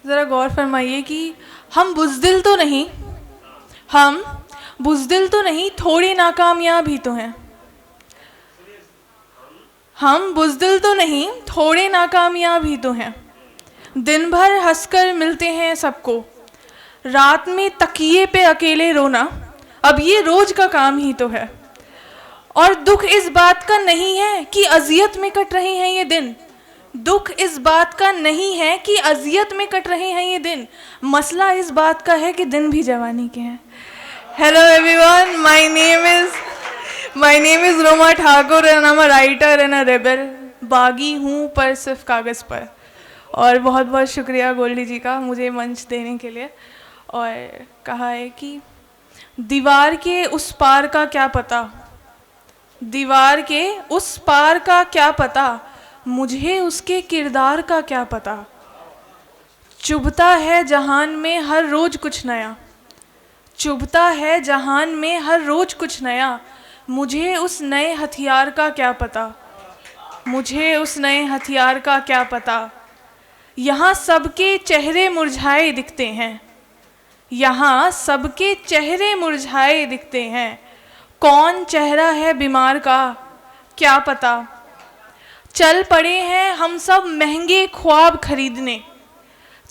ज़रा गौर फरमाइए कि हम बुज़दिल तो नहीं, हम बुज़दिल तो नहीं, थोड़े नाकामयाब ही तो हैं। हम बुज़दिल तो नहीं, थोड़े नाकामयाब ही तो हैं। दिन भर हंसकर मिलते हैं सबको, रात में तकिए पे अकेले रोना अब ये रोज का काम ही तो है। और दुख इस बात का नहीं है कि अजियत में कट रहे हैं ये दिन, दुख इस बात का नहीं है कि अजियत में कट रहे हैं ये दिन, मसला इस बात का है कि दिन भी जवानी के हैं। Hello everyone, my name is Roma Thakur and I am a writer and a rebel. बागी हूँ पर सिर्फ कागज़ पर। और बहुत बहुत शुक्रिया गोल्डी जी का मुझे मंच देने के लिए। और कहा है कि दीवार के उस पार का क्या पता, दीवार के उस पार का क्या पता, मुझे उसके किरदार का क्या पता। चुभता है जहान में हर रोज कुछ नया, चुभता है जहान में हर रोज कुछ नया, मुझे उस नए हथियार का क्या पता, मुझे उस नए हथियार का क्या पता। यहाँ सबके चेहरे मुरझाए दिखते हैं, यहाँ सबके चेहरे मुरझाए दिखते हैं, कौन चेहरा है बीमार का क्या पता। चल पड़े हैं हम सब महंगे ख्वाब खरीदने,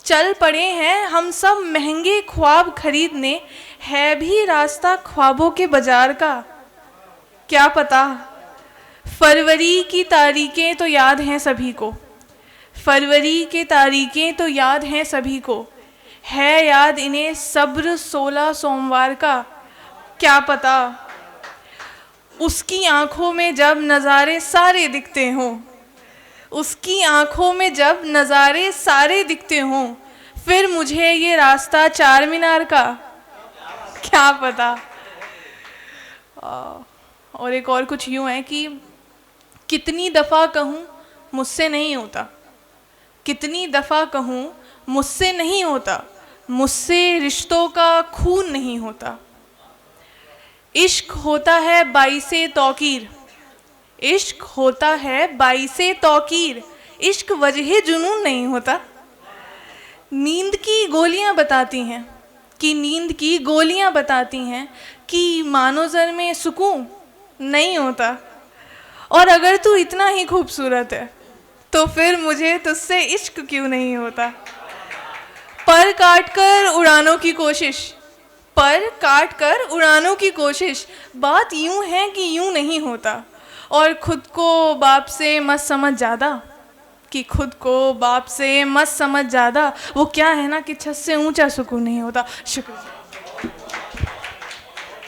चल पड़े हैं हम सब महंगे ख्वाब खरीदने, है भी रास्ता ख्वाबों के बाजार का क्या पता। फरवरी की तारीखें तो याद हैं सभी को, फरवरी के तारीखें तो याद हैं सभी को, है याद इन्हें सब्र 16 सोमवार का क्या पता। उसकी आंखों में जब नज़ारे सारे दिखते हों, उसकी आंखों में जब नज़ारे सारे दिखते हों, फिर मुझे ये रास्ता चार मीनार का क्या पता। और एक और कुछ यूँ है कि कितनी दफ़ा कहूँ मुझसे नहीं होता, कितनी दफ़ा कहूँ मुझसे नहीं होता, मुझसे रिश्तों का खून नहीं होता। इश्क होता है बाइसे तौकीर, इश्क होता है बाइसे तौकीर, इश्क वजह जुनून नहीं होता। नींद की गोलियां बताती हैं कि नींद की गोलियां बताती हैं कि मानो ज़र में सुकून नहीं होता। और अगर तू इतना ही खूबसूरत है तो फिर मुझे तुझसे इश्क क्यों नहीं होता। पर काट कर उड़ानों की कोशिश, पर काट कर उड़ानों की कोशिश, बात यूं है कि यूं नहीं होता। और ख़ुद को बाप से मत समझ ज़्यादा, कि खुद को बाप से मत समझ ज़्यादा, वो क्या है ना कि छत से ऊंचा सुकून नहीं होता। शुक्रिया।